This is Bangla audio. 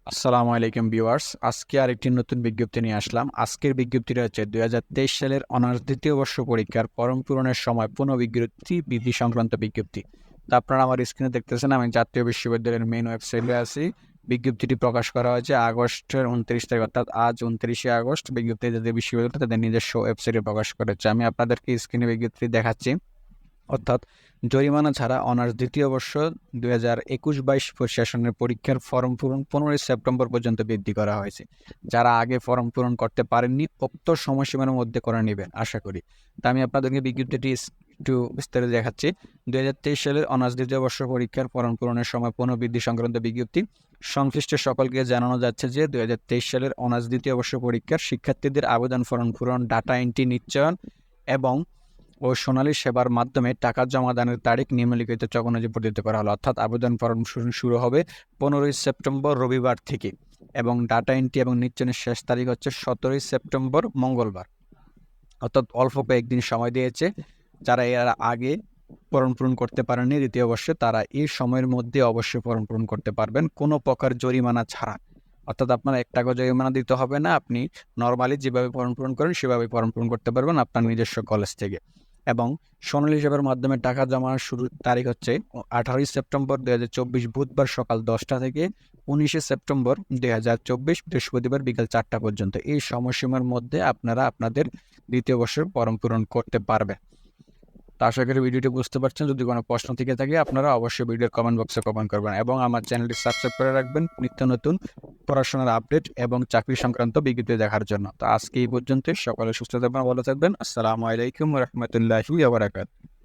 আসসালামু আলাইকুম ভিউয়ার্স। আজকে আরেকটি নতুন বিজ্ঞপ্তি নিয়ে আসলাম। আজকের বিজ্ঞপ্তিটা হচ্ছে ২০২৩ সালের অনার্স দ্বিতীয় বর্ষ পরীক্ষার ফরম পূরণের সময় পুনঃবিজ্ঞপ্তি বিধি সংক্রান্ত বিজ্ঞপ্তি। তো আপনারা আমার স্ক্রিনে দেখতেছেন, আমি জাতীয় বিশ্ববিদ্যালয়ের মেইন ওয়েবসাইটে আছি। বিজ্ঞপ্তিটি প্রকাশ করা হয়েছে আগস্টের ২৯ তারিখ, অর্থাৎ আজ ২৯শে আগস্ট। বিজ্ঞপ্তি জাতীয় বিশ্ববিদ্যালয় তাদের নিজস্ব ওয়েবসাইটে প্রকাশ করেছে। আমি আপনাদেরকে স্ক্রিনে বিজ্ঞপ্তি দেখাচ্ছি। অর্থাৎ জরিমানা ছাড়া অনার্স দ্বিতীয় বর্ষ ২০২১-২২ সেশনের পরীক্ষার ফরম পূরণ ১৫ই সেপ্টেম্বর পর্যন্ত বৃদ্ধি করা হয়েছে। যারা আগে ফরম পূরণ করতে পারেননি উক্ত সময়সীমার মধ্যে করে নেবেন আশা করি। তা আমি আপনাদেরকে বিজ্ঞপ্তিটি একটু বিস্তারিত দেখাচ্ছি। ২০২৩ সালের অনার্স দ্বিতীয় বর্ষ পরীক্ষার ফরম পূরণের সময় পুনঃবৃদ্ধি সংক্রান্ত বিজ্ঞপ্তি। সংশ্লিষ্ট সকলকে জানানো যাচ্ছে যে ২০২৩ সালের অনার্স দ্বিতীয় বর্ষ পরীক্ষার শিক্ষার্থীদের আবেদন ফরম পূরণ, ডাটা এন্ট্রি নিশ্চয়ন এবং সোনালী সেবার মাধ্যমে টাকা জমা দানের তারিখ নিম্নলিখিত চক অনুযায়ী পরিবর্তিত করা হলো। অর্থাৎ আবেদন ফরম শুরু হবে ১৫ই সেপ্টেম্বর রবিবার থেকে এবং ডাটা এন্ট্রি এবং নিশ্চয়নের শেষ তারিখ হচ্ছে ১৭ই সেপ্টেম্বর মঙ্গলবার। অর্থাৎ অল্প কয়েকদিন সময় দিয়েছে। যারা এর আগে ফরম পূরণ করতে পারেননি দ্বিতীয় বর্ষে, তারা এই সময়ের মধ্যে অবশ্যই ফরম পূরণ করতে পারবেন কোনো প্রকার জরিমানা ছাড়া। অর্থাৎ আপনার ১ টাকা জরিমানা দিতে হবে না। আপনি নর্মালি যেভাবে ফরম পূরণ করেন সেভাবে ফরম পূরণ করতে পারবেন আপনার নিজস্ব কলেজ থেকে। এবং সোনালী সেবার মাধ্যমে টাকা জমার শুরুর তারিখ হচ্ছে ১৮ই সেপ্টেম্বর ২০২৪ বুধবার সকাল ১০টা থেকে ১৯শে সেপ্টেম্বর ২০২৪ বৃহস্পতিবার বিকাল ৪টা পর্যন্ত। এই সময়সীমার মধ্যে আপনারা আপনাদের দ্বিতীয় বর্ষের ফরম পূরণ করতে পারবেন। তো আশা করি ভিডিওটি বুঝতে পারছেন। যদি কোনো প্রশ্ন থেকে থাকে আপনারা অবশ্যই ভিডিওর কমেন্ট বক্সে কমেন্ট করবেন এবং আমার চ্যানেলটি সাবস্ক্রাইব করে রাখবেন নিত্য নতুন পড়াশোনার আপডেট এবং চাকরি সংক্রান্ত বিজ্ঞপ্তি দেখার জন্য। তো আজকে এই পর্যন্তই। সকলে সুস্থ থাকবেন, ভালো থাকবেন। আসসালামু আলাইকুম ওয়া রাহমাতুল্লাহি ওয়া বারাকাতুহু।